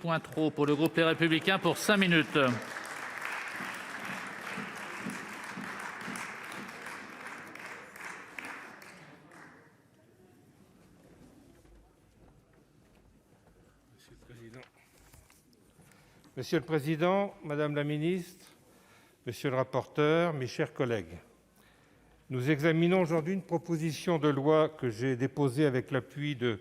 Pointereau pour le groupe Les Républicains pour 5 minutes. Monsieur le Président, Madame la Ministre, Monsieur le rapporteur, mes chers collègues, nous examinons aujourd'hui une proposition de loi que j'ai déposée avec l'appui de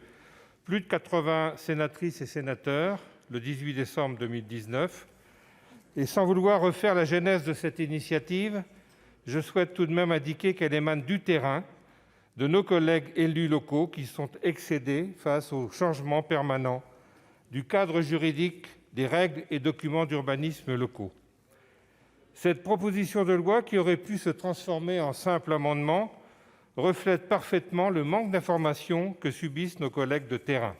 plus de 80 sénatrices et sénateurs le 18 décembre 2019. Et sans vouloir refaire la genèse de cette initiative, je souhaite tout de même indiquer qu'elle émane du terrain, de nos collègues élus locaux qui sont excédés face aux changements permanents du cadre juridique des règles et documents d'urbanisme locaux. Cette proposition de loi, qui aurait pu se transformer en simple amendement, reflète parfaitement le manque d'information que subissent nos collègues de terrain.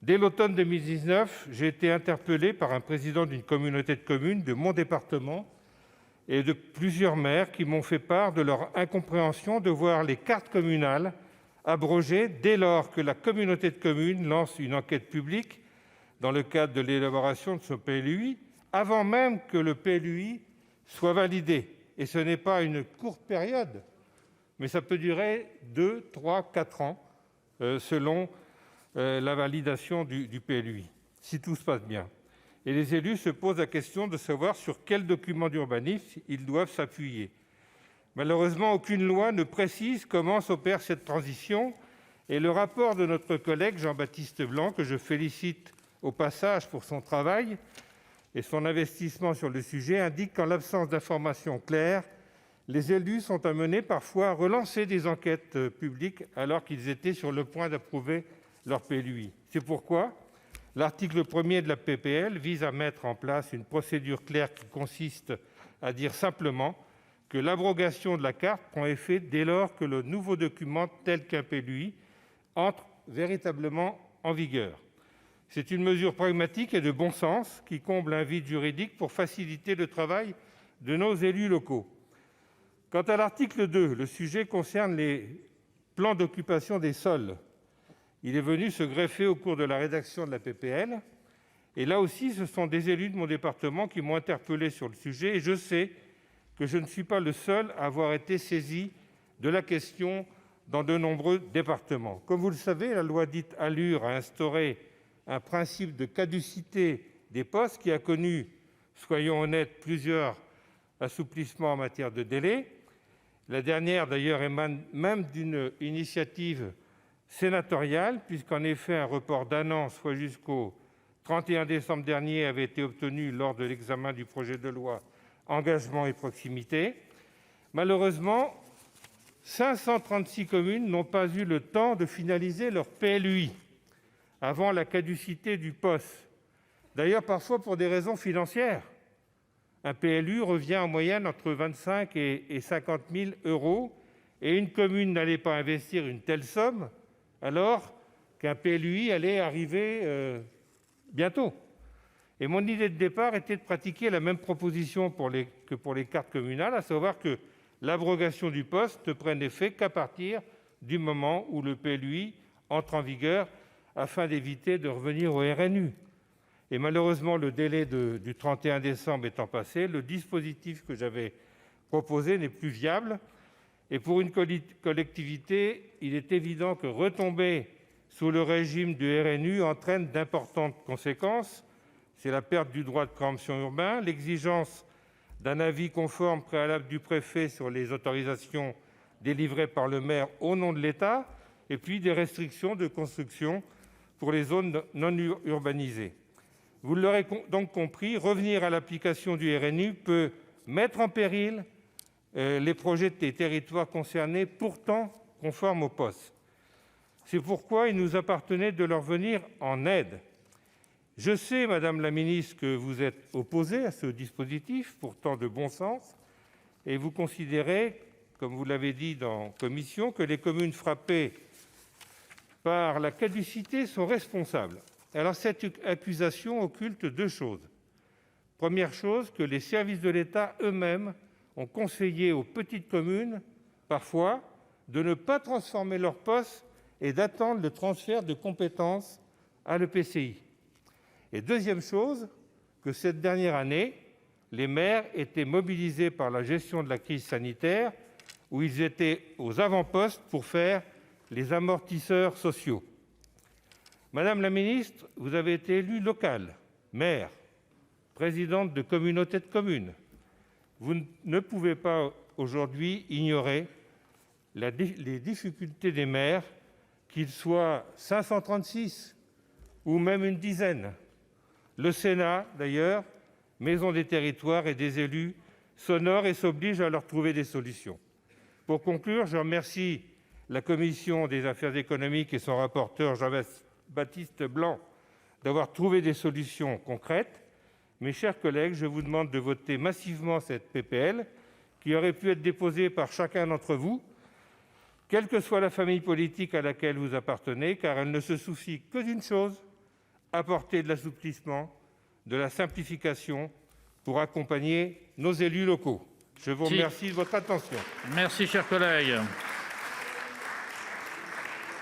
Dès l'automne 2019, j'ai été interpellé par un président d'une communauté de communes de mon département et de plusieurs maires qui m'ont fait part de leur incompréhension de voir les cartes communales abrogées dès lors que la communauté de communes lance une enquête publique dans le cadre de l'élaboration de son PLUI, avant même que le PLUI soit validé. Et ce n'est pas une courte période, mais ça peut durer 2, 3, 4 ans, selon la validation du PLUI, si tout se passe bien. Et les élus se posent la question de savoir sur quel document d'urbanisme ils doivent s'appuyer. Malheureusement, aucune loi ne précise comment s'opère cette transition, et le rapport de notre collègue Jean-Baptiste Blanc, que je félicite au passage pour son travail et son investissement sur le sujet, indique qu'en l'absence d'informations claires, les élus sont amenés parfois à relancer des enquêtes publiques alors qu'ils étaient sur le point d'approuver leur PLUI. C'est pourquoi l'article 1er de la PPL vise à mettre en place une procédure claire qui consiste à dire simplement que l'abrogation de la carte prend effet dès lors que le nouveau document, tel qu'un PLUI, entre véritablement en vigueur. C'est une mesure pragmatique et de bon sens qui comble un vide juridique pour faciliter le travail de nos élus locaux. Quant à l'article 2, le sujet concerne les plans d'occupation des sols. Il est venu se greffer au cours de la rédaction de la PPL. Et là aussi, ce sont des élus de mon département qui m'ont interpellé sur le sujet. Et je sais que je ne suis pas le seul à avoir été saisi de la question dans de nombreux départements. Comme vous le savez, la loi dite ALUR a instauré un principe de caducité des POS qui a connu, soyons honnêtes, plusieurs assouplissements en matière de délai. La dernière, d'ailleurs, émane même d'une initiative sénatoriale, puisqu'en effet, un report d'1 an, soit jusqu'au 31 décembre dernier, avait été obtenu lors de l'examen du projet de loi Engagement et proximité. Malheureusement, 536 communes n'ont pas eu le temps de finaliser leur PLUI avant la caducité du POS. D'ailleurs, parfois pour des raisons financières. Un PLU revient en moyenne entre 25 000 et 50 000 euros, et une commune n'allait pas investir une telle somme alors qu'un PLUI allait arriver bientôt. Et mon idée de départ était de pratiquer la même proposition que pour les cartes communales, à savoir que l'abrogation du POS ne prenne effet qu'à partir du moment où le PLUI entre en vigueur, afin d'éviter de revenir au RNU. Et malheureusement, le délai du 31 décembre étant passé, le dispositif que j'avais proposé n'est plus viable. Et pour une collectivité, il est évident que retomber sous le régime du RNU entraîne d'importantes conséquences. C'est la perte du droit de préemption urbain, l'exigence d'un avis conforme préalable du préfet sur les autorisations délivrées par le maire au nom de l'État, et puis des restrictions de construction pour les zones non urbanisées. Vous l'aurez donc compris, revenir à l'application du RNU peut mettre en péril les projets des territoires concernés, pourtant conformes au POS. C'est pourquoi il nous appartenait de leur venir en aide. Je sais, Madame la Ministre, que vous êtes opposée à ce dispositif, pourtant de bon sens, et vous considérez, comme vous l'avez dit en commission, que les communes frappées par la caducité sont responsables. Alors cette accusation occulte deux choses. Première chose, que les services de l'État eux-mêmes ont conseillé aux petites communes, parfois, de ne pas transformer leur POS et d'attendre le transfert de compétences à l'EPCI. Et deuxième chose, que cette dernière année, les maires étaient mobilisés par la gestion de la crise sanitaire, où ils étaient aux avant-postes pour faire les amortisseurs sociaux. Madame la ministre, vous avez été élue locale, maire, présidente de communauté de communes. Vous ne pouvez pas aujourd'hui ignorer les difficultés des maires, qu'ils soient 536 ou même une dizaine. Le Sénat, d'ailleurs, maison des territoires et des élus, s'honore et s'oblige à leur trouver des solutions. Pour conclure, je remercie la commission des affaires économiques et son rapporteur Jean-Baptiste Blanc d'avoir trouvé des solutions concrètes. Mes chers collègues, je vous demande de voter massivement cette PPL qui aurait pu être déposée par chacun d'entre vous, quelle que soit la famille politique à laquelle vous appartenez, car elle ne se soucie que d'une chose, apporter de l'assouplissement, de la simplification pour accompagner nos élus locaux. Je vous remercie de votre attention. Merci, cher collègue.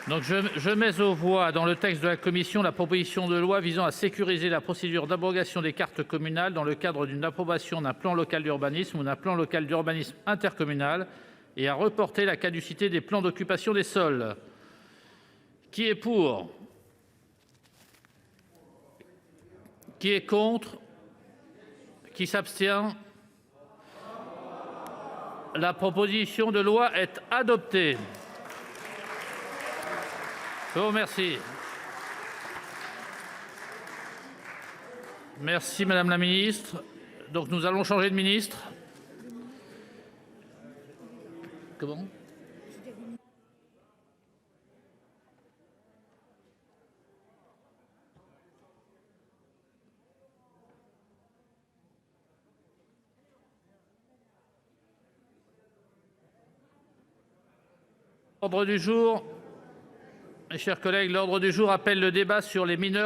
Donc je mets aux voix dans le texte de la commission la proposition de loi visant à sécuriser la procédure d'abrogation des cartes communales dans le cadre d'une approbation d'un plan local d'urbanisme ou d'un plan local d'urbanisme intercommunal et à reporter la caducité des plans d'occupation des sols. Qui est pour? Qui est contre? Qui s'abstient? La proposition de loi est adoptée. Je vous remercie. Merci, Madame la Ministre. Donc, nous allons changer de ministre. Comment ? Ordre du jour. Mes chers collègues, l'ordre du jour appelle le débat sur les mineurs